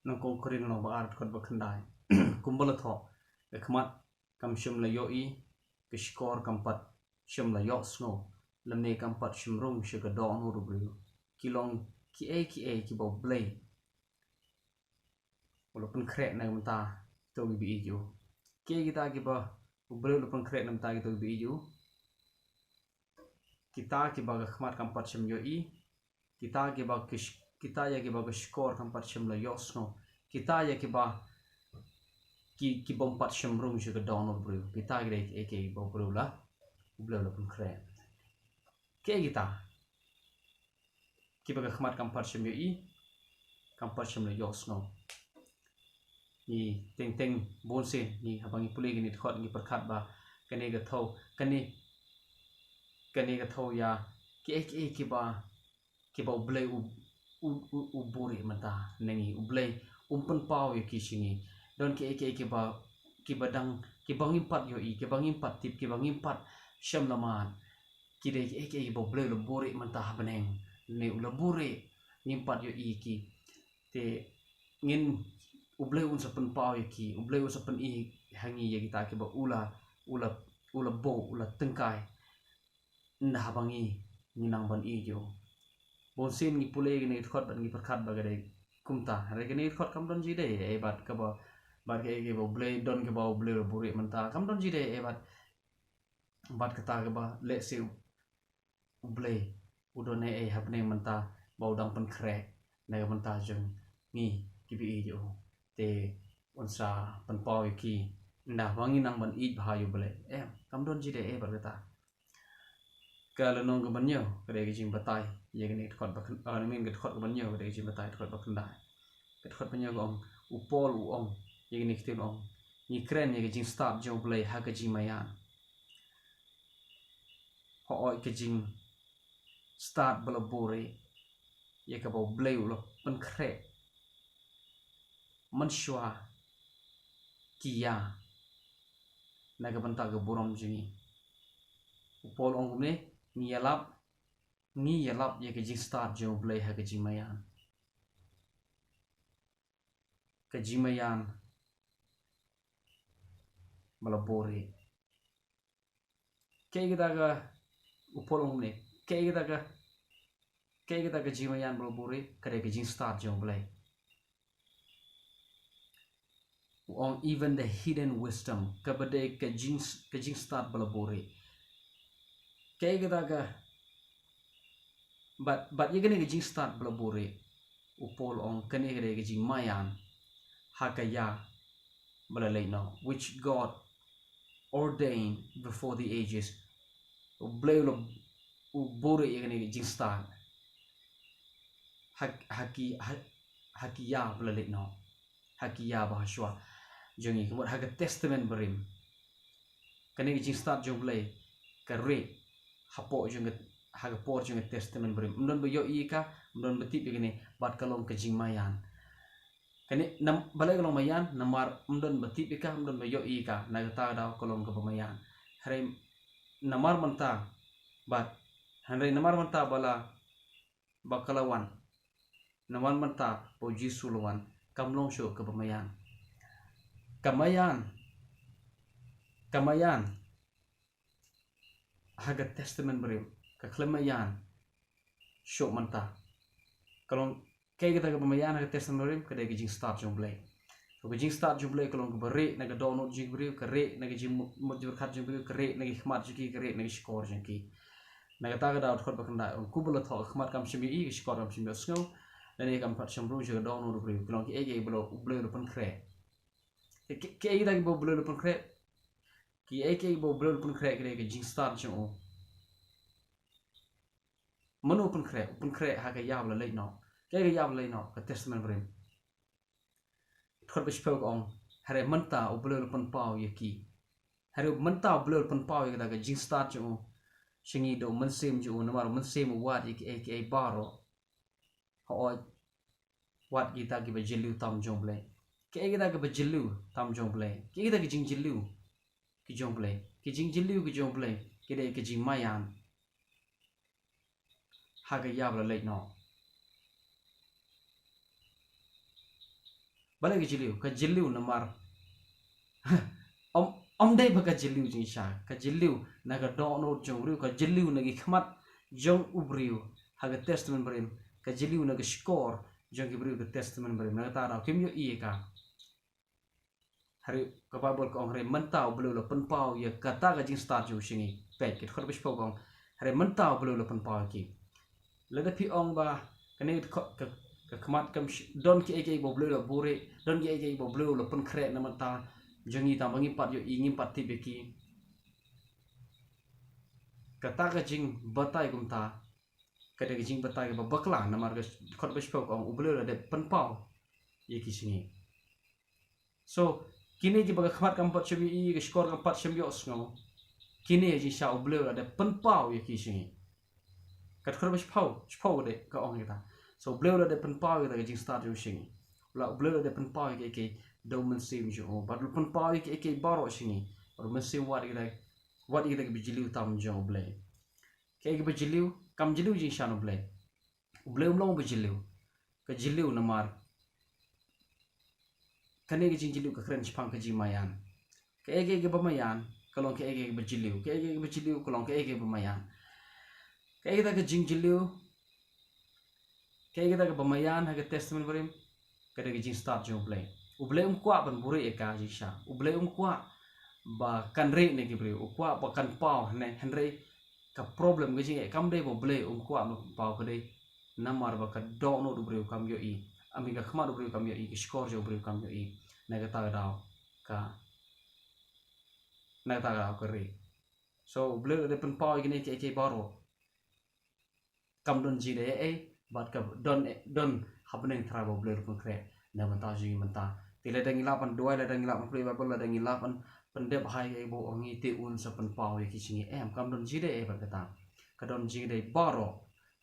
nang kong korin long ba art kot ba khandai kumbala tho ke khmat kam shum la yo I ke skor kam pat shum la yo snow lamne kam pat shum rong she ka do no ru bru kilong kiei ki bo Blei lo pynkhreh na mta to bi ju ke kita ki ba Blei lo pynkhreh na mta ki to bi ju kita ki ba khmat kam pat shum yo I kita ki ba kita ya ki ba skor kam pat shum la yo snow kita ya ki ba ki bom pat shum rong she ka do no bru kita ki dei ke bo bru la Blei lo pynkhreh ke kita ki ba khmat kam pat shum yo I kam pat shum la yo snow ni teng bon se ni habang puli ni dkhot ni pyrkhat ba kane ga tho kane ga tho ya ki ba Blei u buri mata nengi u Blei umpen pau ya ki singi don ki ba dang ki bang impat yo I ki bang impat tip ki bang impat sham laman ki de ki ba Blei lo buri mata beneng ne u lo buri impat yo I ki te ngin u Blei un sapen pau ya ki u Blei un sapen I hangi ya kita ki ba ula bo ula tengkai nda habangi ni nang ban I jo bon sin ni pule ni dkhot ban ni pyrkhat ba gade kumta re ni dkhot kam don ji de e bat ka ba ke ba Blei don ke ba Blei lo buri menta kam don ji de e bat kata ke ba le se u Blei u don e hapne menta ba udang pynkhreh na menta jeng ni ki bi jo te onsa pen pau ki nda wangi nang ban I bha yo Blei kam don ji de e bat kata kalau nong ke banyo kade ke jing batai ye ke ni dkhot ba kan min ke dkhot ke banyo kade ke jing batai dkhot ba khandai ke dkhot banyo ko upol u ong ye ke ni ktil ong ni kren ye ke jing start jo Blei ha ke jing mayan ho oi ke jing start bala bore ye ke ba Blei lo pynkhreh man shwa kia na ke banta ke borom jingi upol ong ne ni yalap ye ke jing start jo Blei ha ke jing mayan bala bore ke kita ga upol ong ne ke kita ga jing mayan bala bore kare ke jing start jo Blei ong even the hidden wisdom ka bade ke jing start bala bore ke kita ga but ye ke jing start bala bore upol ong kane ke jing mayan hakaya bala leino which God ordained before the ages Blei lo u bore ye ke jing start hakiya bala leino hakiya ba shwa jongi kemot haga testament berim kane ke jing start jong Blei ka re hapo jong haga por jong testament berim mdon yo I ka mdon betip ye ne bat kalong ke jing mayan kane nam balai kalong mayan namar mdon betip ka mdon yo I ka na ta da kalong ke mayan hare namar manta bat hare namar manta bala bakalawan namar manta po jisulawan kamlong sho ke mayan kamayan haga testament berim ka klemayan sho manta kalong ke kita ke pemayan haga testament berim ka de jing start jong Blei ko jing start jong Blei kalong ke bare na ga do no jing berim ka re na ga jing mo jur khat jing berim ka re na ga khmat jiki ka re na ga skor jing ki na ga ta ga da khot ba kan da ku bula tho khmat kam shimi I skor kam shimi snow na ne kam pat sham ru je do no berim kalong ki e blo Blei lo pynkhreh ke kita ke bo Blei lo pynkhreh ki e bo Blei lo pynkhreh ke de jing start jong manu pynkhreh ha ka yab la lei no ke ga yab lei no ka testament berim thot be spok ong hare manta u Blei lo pan pau ye ki hare manta u Blei lo pan pau ye ka jing start jo shingi do man sem jo namar man sem wat ke baro ho wat kita ki be jilu tam jong Blei ke kita ke be jilu tam jong Blei ke kita ke jing jilu ki jong Blei ki jing jilu ki jong Blei ke de ke jing mayan haga yab la lei no balik ke jiliu namar om dai baka jiliu jing sha ka jiliu naga dono jong riu ka jiliu nagi khmat jong ubriu haga testament berim ka jiliu naga score jong ibriu ka testament berim naga tara kim yo i ka hari ka babol ka ong mentau belu lo penpau ya kata ka jing start ju singi pek kit khot bish pogong hari mentau belu lo penpau ki lada pi ong ba kane ka khmat kam don ki bo belu lo bure don ki bo belu lo pynkhreh na mata jangi ta bangi pat yo ingin pat ti beki kata ka jing batai kum ta kada ka jing batai ba bakla na mar ga khot bish pogong ubelu lo de penpau ye ki singi so kini ki baga khmat kam pat chemi i ke skor kam pat chem yo sngo kini ji sha ublu ada penpau ye ki singi kat khor bas pau de ka ong kita so ublu ada penpau ye ka jing start yo singi la ublu ada penpau ye ke do men sim jo but penpau ye ke baro singi or men sim wat ida ke bijiliu tam jo Blei ke bijiliu kam jiliu jing sha no Blei ublu mlong bijiliu ka jiliu na mar kane ke jing jiliu ka kren chpang ka ji mayan ke bamayan kalong ke bajiliu ke bajiliu kalong ke bamayan ke ta ke jing jiliu ke ta ke bamayan ha ke testament berim ke ke jing start jo Blei Blei kwa ban buri e ka ji sha Blei kwa ba kanre ne ke bri kwa ba kan pau ne henre ka problem ke jing kam de bo Blei kwa no pau ke de namar ba ka do no du bri kam yo i ami ka khma du bri kam yo i ke score jo bri kam yo i naga ta dao ka ri so Blei de pen pau ke ne ke baro kam don ji de bat ka don happening tra bo Blei pynkhreh na manta ji manta tile dang ilapan doi la dang ilapan Blei ba la dang ilapan pendep hai ke bo ongi te un sa pen pau ye ki singi kam don ji de ba kata ka don ji de baro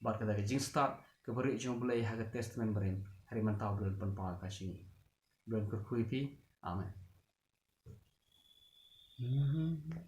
bat ka ke jing start ke beri jong Blei ha ke testament berim hari manta Blei pen pau ka singi Blei kur kui pi amen